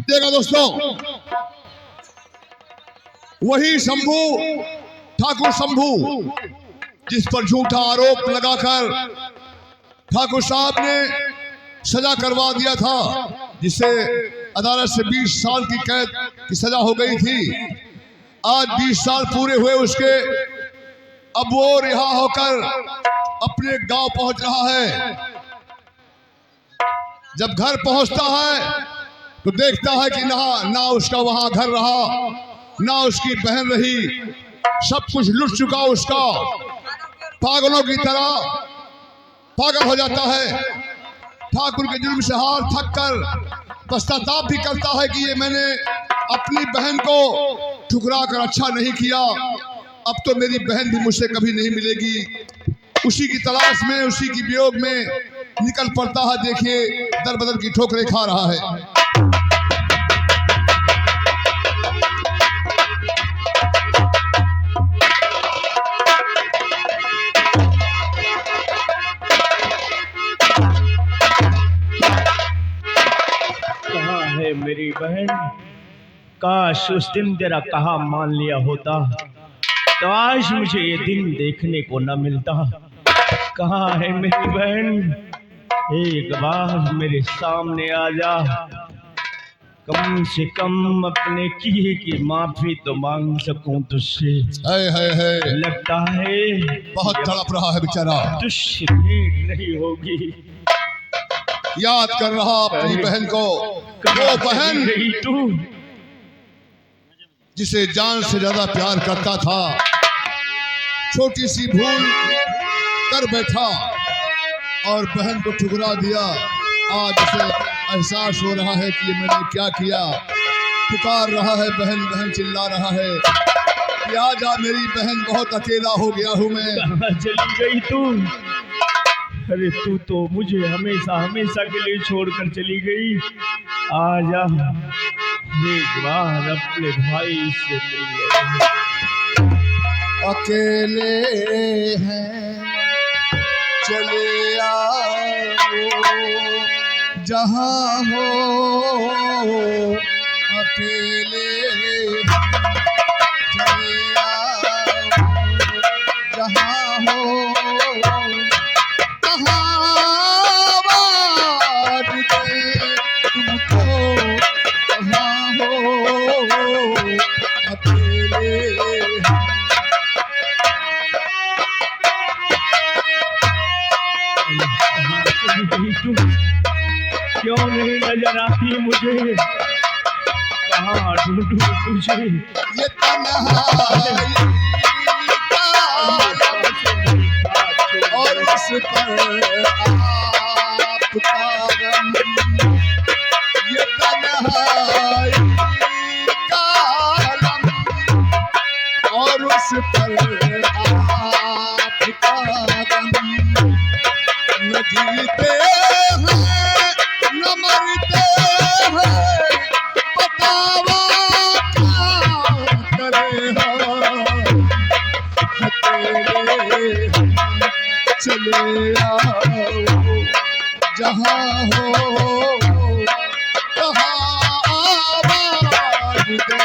देखा दोस्तों, वही शंभू, ठाकुर शंभू, जिस पर झूठा आरोप लगाकर ठाकुर साहब ने सजा करवा दिया था, जिसे अदालत से 20 साल की कैद की सजा हो गई थी। आज 20 साल पूरे हुए उसके, अब वो रिहा होकर अपने गांव पहुंच रहा है। जब घर पहुंचता है तो देखता है कि ना उसका वहां घर रहा, ना उसकी बहन रही, सब कुछ लुट चुका उसका। पागलों की तरह पागल हो जाता है। ठाकुर के जुर्म से हार थक कर पश्चाताप भी करता है कि ये मैंने अपनी बहन को ठुकरा कर अच्छा नहीं किया। अब तो मेरी बहन भी मुझसे कभी नहीं मिलेगी। उसी की तलाश में, उसी की वियोग में निकल पड़ता है। देखिए, दर बदर की ठोकरें खा रहा है। मेरी बहन, काश उस दिन तेरा कहा मान लिया होता तो आज मुझे ये दिन देखने को न मिलता। कहाँ है मेरी बहन? एक बार मेरे सामने आ जा, कम से कम अपने किए की माफी तो मांग सकूं तुझसे। है। लगता है बहुत तड़प रहा है बेचारा, तुझसे भेंट नहीं होगी। याद कर रहा अपनी बहन को, वो बहन तू जिसे जान से ज्यादा प्यार करता था। छोटी सी भूल कर बैठा और बहन को ठुकरा दिया। आज उसे एहसास हो रहा है कि ये मैंने क्या किया। पुकार रहा है, बहन बहन चिल्ला रहा है कि आजा मेरी बहन, बहुत अकेला हो गया हूँ मैं। कहाँ चली गई तू? अरे तू तो मुझे हमेशा हमेशा के लिए छोड़कर चली गई। आजा एक बार अपने भाई से मिल। अकेले हैं चले आओ, जहाँ हो अकेले चले आओ, जहाँ हो क्यों नहीं नजर आती मुझे? कहाँ ढूंढूं तुझे? ये तन्हाई और उस पर आपका गम, ये तन्हाई का गम और उस पर आपका गम। न जीते हैं न मरते हैं, बतावा क्या करे हम। अकेले चले आओ, जहाँ हो तहाँ आवाज दे।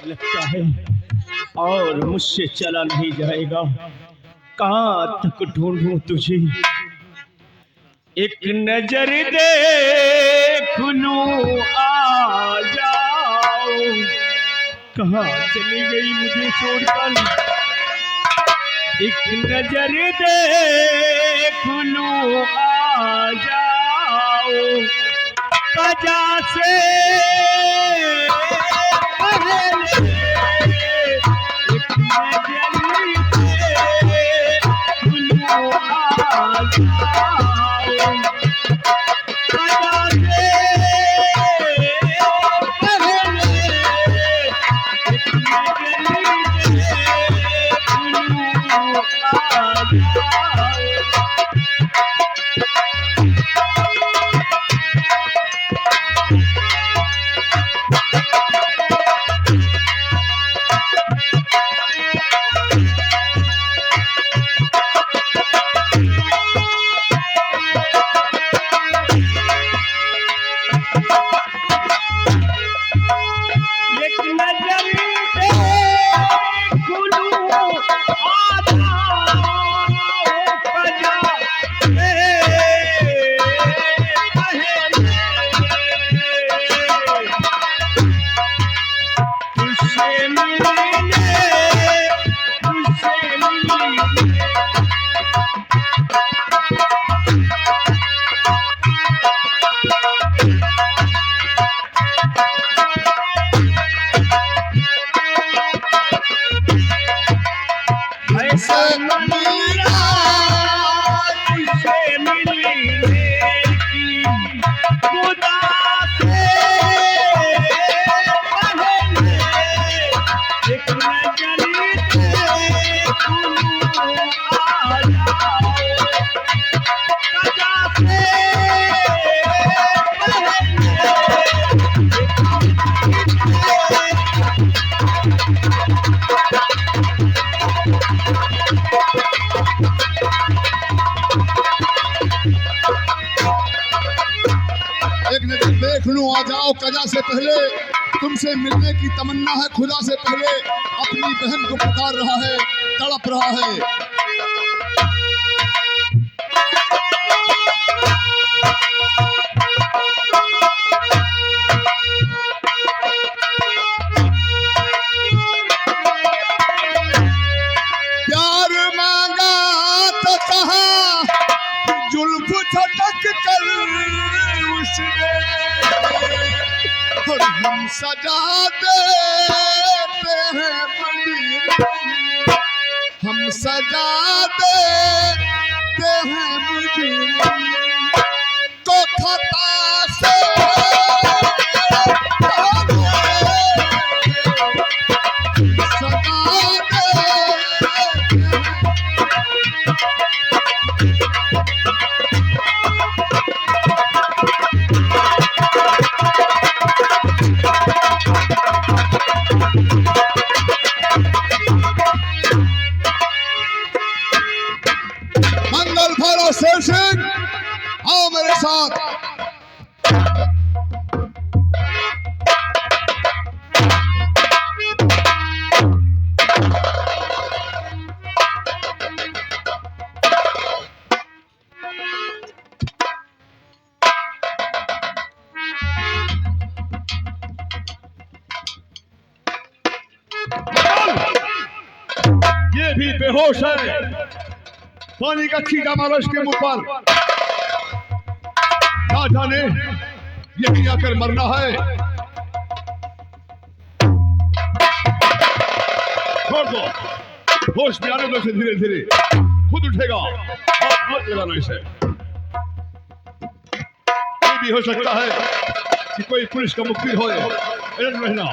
लगता है और मुझसे चला नहीं जाएगा। कहाँ तक ढूंढूं तुझे? एक नजर देख लूं आ जाओ। कहाँ चली गई मुझे छोड़कर? एक नजर देख लूं आ जाओ, कजा से से मिली रात, तुझसे मिलने की खुदा से पहले एक नजर तू आ जाए, कजा से एक नजर देख लूं आ जाओ कजा से पहले, तुमसे मिलने की तमन्ना है खुदा से पहले, अपनी बहन को पुकार रहा है, तड़प रहा है। प्यार मांगा तो कहा जुल्फ झटक कर उसने, और हम सजा देते हैं बड़ी, हम सजा देते हैं मुझे तो खता से सजा देते हैं। मंगल भैरव शेर सिंह, आओ मेरे साथ। ये भी बेहोश है, पानी का छींटा मारो इसके मुंह पर, ना जाने यही आकर मरना है। छोड़ दो, होश में आने दो इसे, धीरे धीरे खुद उठेगा, और मत लगाना इसे। ये भी हो सकता है कि कोई पुलिस का मुखबिर हो, अलर्ट रहना।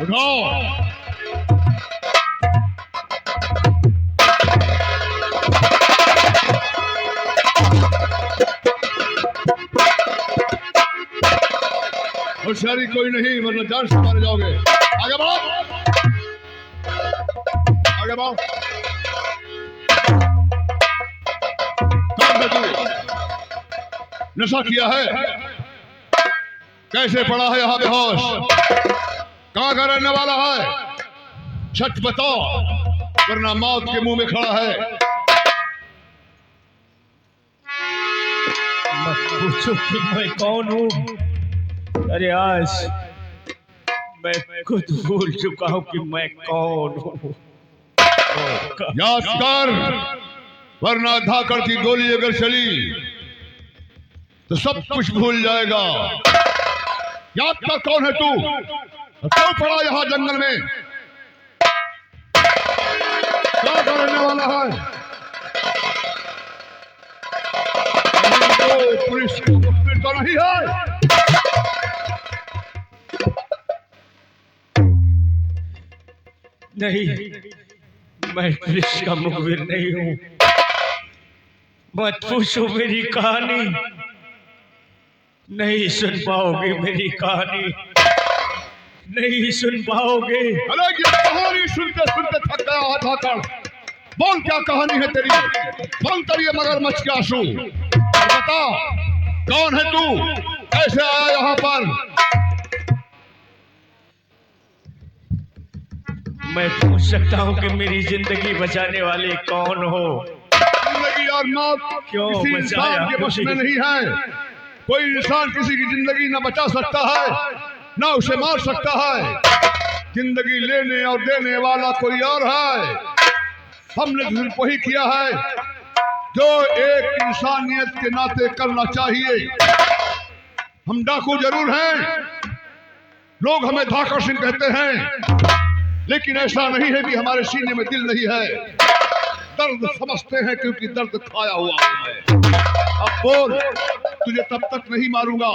उठाओ, होशियारी कोई नहीं, वरना जान से मारे जाओगे। आगे बढ़ो, आगे बढ़ो। कौन है तू? नशा किया है? कैसे पड़ा है यहाँ बेहोश? कहाँ का रहने वाला है? सच बताओ, वरना मौत के मुंह में खड़ा है। मत पूछो कि मैं कौन हूँ। अरे आज मैं खुद भूल चुका हूँ कि मैं कौन हूँ। याद कर, वरना धाकड़ की गोली अगर चली तो सब कुछ भूल जाएगा। याद कर, कौन है तू? क्यों पड़ा यहाँ जंगल में? क्या करने वाला है? तो पुलिस की मुखबिर तो नहीं है? नहीं, मैं पुलिस का मुखबिर नहीं हूँ। मत पूछो मेरी कहानी, नहीं सुन पाओगे मेरी कहानी, नहीं सुन पाओगे। अरे ये कहानी सुनते सुनते थक गया है धाकड़। बोल क्या कहानी है तेरी? बोल तेरी मगरमच्छ के आंसू। और बता, कौन है तू? कैसे आया यहाँ पर? मैं पूछ सकता हूँ कि मेरी जिंदगी बचाने वाले कौन हो? जिंदगी और मौत क्यों किसी बचाया इंसान के बस में मुझे? नहीं है। कोई इंसान किसी की जिंदगी न बचा सकता है, न उसे मार सकता है। जिंदगी लेने और देने वाला कोई और है। हमने तो सिर्फ वही किया है जो एक इंसानियत के नाते करना चाहिए। हम डाकू जरूर हैं, लोग हमें धाकर सिंह कहते हैं, लेकिन ऐसा नहीं है कि हमारे सीने में दिल नहीं है। दर्द समझते हैं क्योंकि दर्द खाया हुआ हूं मैं। अब बोल, तुझे तब तक नहीं मारूंगा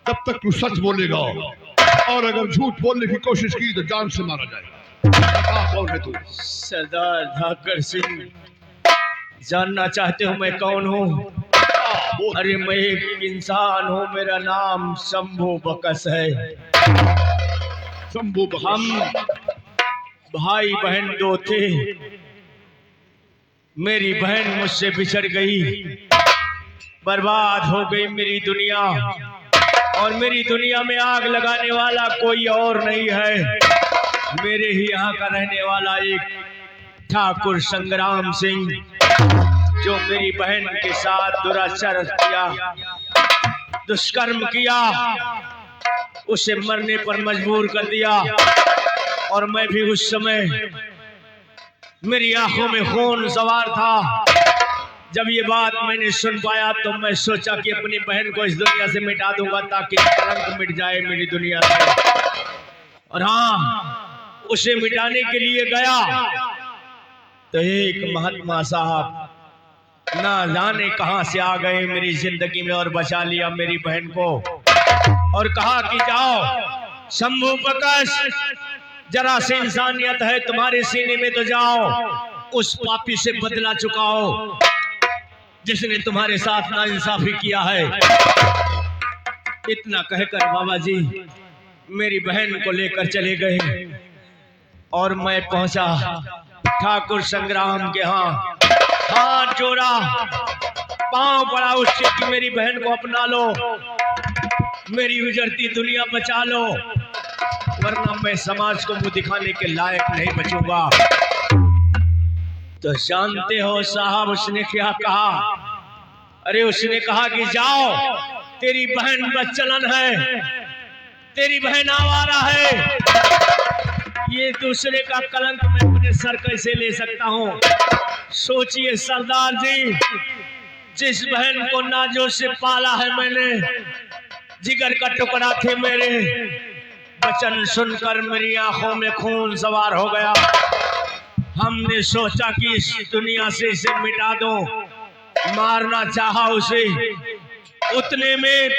जब तक तू सच बोलेगा, और अगर झूठ बोलने की कोशिश की तो जान से मारा जाएगा। बता कौन है तू? सरदार धाकर सिंह, जानना चाहते हो मैं कौन हूँ? अरे मैं एक इंसान हूँ, मेरा नाम शंभू बकस है। शंभू बकस। हम भाई बहन दो थे। मेरी बहन मुझसे बिछड़ गई, बर्बाद हो गई मेरी दुनिया, और मेरी दुनिया में आग लगाने वाला कोई और नहीं है। मेरे ही यहाँ का रहने वाला एक ठाकुर संग्राम सिंह, जो मेरी बहन के साथ दुराचार किया, दुष्कर्म किया, उसे मरने पर मजबूर कर दिया। और मैं भी उस समय, मेरी आंखों में खून सवार था। जब ये बात मैंने सुन पाया तो मैं सोचा कि अपनी बहन को इस दुनिया से मिटा दूंगा ताकि कलंक मिट जाए मेरी दुनिया से। और हाँ, उसे मिटाने के लिए गया तो एक महात्मा साहब ना जाने कहां से आ गए मेरी जिंदगी में और बचा लिया मेरी बहन को, और कहा कि जाओ शंभू बकस, जरा से इंसानियत है तुम्हारे सीने में तो जाओ उस पापी से बदला चुकाओ जिसने तुम्हारे साथ नाइंसाफी किया है। इतना कहकर बाबा जी मेरी बहन को लेकर चले गए, और मैं पहुंचा ठाकुर संग्राम के यहाँ, हाथ जोड़ा, पांव पड़ा उससे कि मेरी बहन को अपना लो, मेरी उजड़ती दुनिया बचा लो, वरना मैं समाज को मुंह दिखाने के लायक नहीं बचूंगा। तो जानते हो साहब उसने क्या कहा? अरे उसने कहा कि जाओ, तेरी बहन बच्चलन है, तेरी बहन आवारा है, ये दूसरे का कलंक मैं अपने सर कैसे ले सकता हूँ? सोचिए सरदार जी, जिस बहन को नाजों से पाला है मैंने, जिगर का टुकड़ा थे मेरे, वचन सुनकर मेरी आंखों में खून सवार हो गया। हमने सोचा कि इस दुनिया से इसे मिटा दो, मारना चाहा उसे, उतने में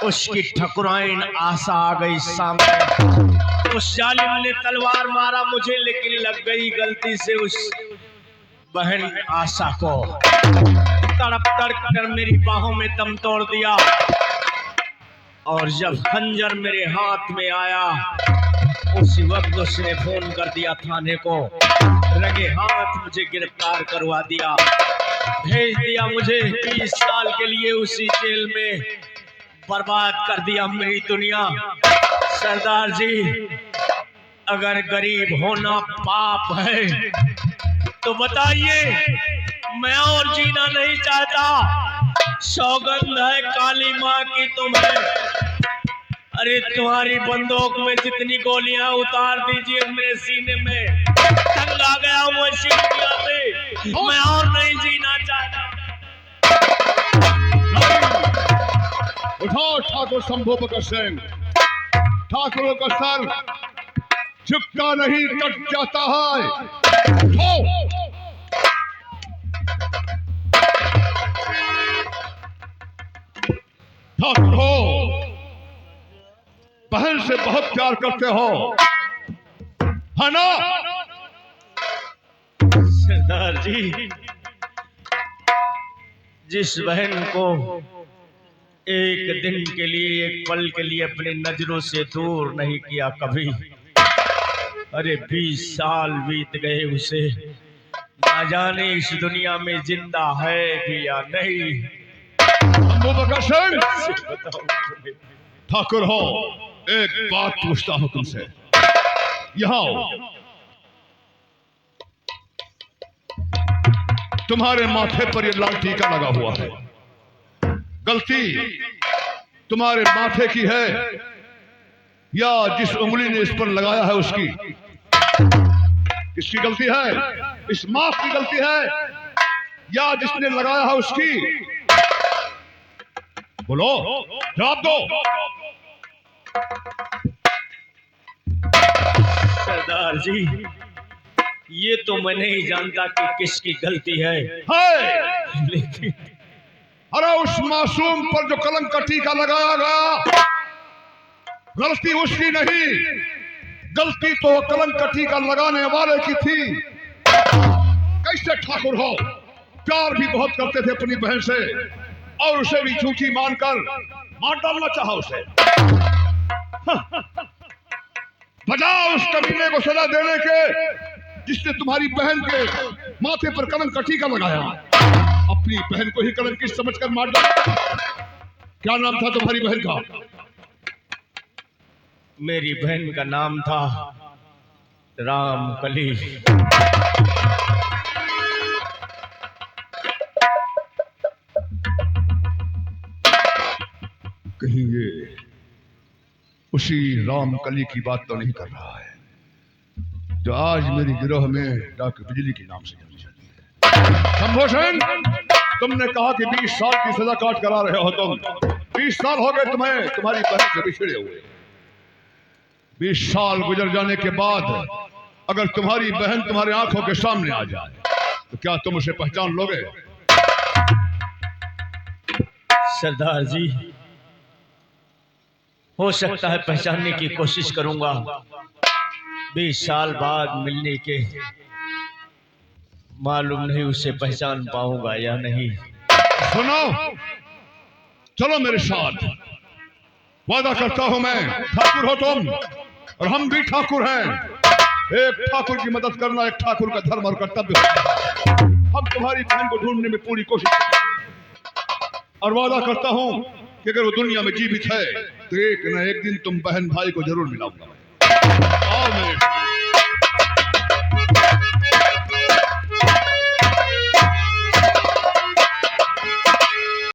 उसकी ठकुराइन आशा आ गई सामने। उस जालिम ने तलवार मारा मुझे, लेकिन लग गई गलती से उस बहन आशा को। तड़प तड़प कर मेरी बाहों में दम तोड़ दिया, और जब खंजर मेरे हाथ में आया उसी वक्त उसने फोन कर दिया थाने को, रंगे हाथ मुझे गिरफ्तार करवा दिया, भेज दिया मुझे 20 साल के लिए उसी जेल में, बर्बाद कर दिया मेरी दुनिया। सरदार जी, अगर गरीब होना पाप है तो बताइए, मैं और जीना नहीं चाहता। सौगंध है काली माँ की तुम्हें, अरे तुम्हारी बंदूक में जितनी गोलियां उतार दीजिए मेरे सीने में, तंग आ गया हूं इसी दुनिया से, मैं और नहीं जीना चाहता। उठाओ ठाकुर शंभू बकस सिंह। ठाकुरों का सर झुकता नहीं, कट जाता है। उठाओ। ठाकुर हो, बहन से बहुत प्यार करते हो, है ना? सरदार जी, जिस बहन को एक दिन के लिए, एक पल के लिए अपनी नजरों से दूर नहीं किया कभी, अरे 20 साल बीत गए उसे, ना ना जाने इस दुनिया में जिंदा है भी या नहीं। अबू बकर सिंह, बताओ तुम्हें। ठाकुर हो, एक बात पूछता हूं तुमसे। यहाँ आओ। तुम्हारे माथे पर ये लाल टीका लगा हुआ है, गलती तुम्हारे माथे की है या जिस उंगली ने इस पर लगाया है उसकी? किसकी गलती है? इस माफ की गलती है या जिसने लगाया है उसकी? बोलो, जवाब दो। सरदार जी, ये तो मैं नहीं जानता कि किसकी गलती है, लेकिन अरे उस मासूम पर जो कलंक का टीका लगाया गया, गलती उसकी नहीं, गलती तो कलंक का टीका लगाने वाले की थी। कैसे ठाकुर हो, प्यार भी बहुत करते थे अपनी बहन से और उसे भी झूठी मानकर मार डालना चाहा उसे। बजाओ उस कमीने को सजा देने के जिसने तुम्हारी बहन के माथे पर कलंक का टीका लगाया। अपनी बहन को ही कलंकित समझकर मार डाला। क्या नाम था तुम्हारी बहन का? मेरी बहन का नाम था रामकली। कहीं ये उसी रामकली की बात तो नहीं कर रहा है जो आज मेरी गिरोह में डाक बिजली के नाम से जानी जाती है? शंभू सिंह, तुमने कहा कि 20 साल की सजा काट करा रहे हो तुम। 20 साल हो गए तुम्हें तुम्हारी बहन से बिछड़े हुए। 20 साल गुजर जाने के बाद अगर तुम्हारी बहन तुम्हारी आंखों के सामने आ जाए तो क्या तुम उसे पहचान लोगे? सरदार जी, हो सकता है पहचानने की कोशिश करूंगा। 20 साल बाद मिलने के मालूम नहीं उसे पहचान पाऊंगा या नहीं। सुनो, चलो मेरे साथ। वादा करता हूं मैं, ठाकुर हो तुम और हम भी ठाकुर हैं। एक ठाकुर की मदद करना एक ठाकुर का धर्म और कर्तव्य होता है। हम तुम्हारी बहन को ढूंढने में पूरी कोशिश करेंगे और वादा करता हूं कि अगर वो दुनिया में जीवित है तो एक न एक दिन तुम बहन भाई को जरूर मिलाऊंगा। आओ मेरे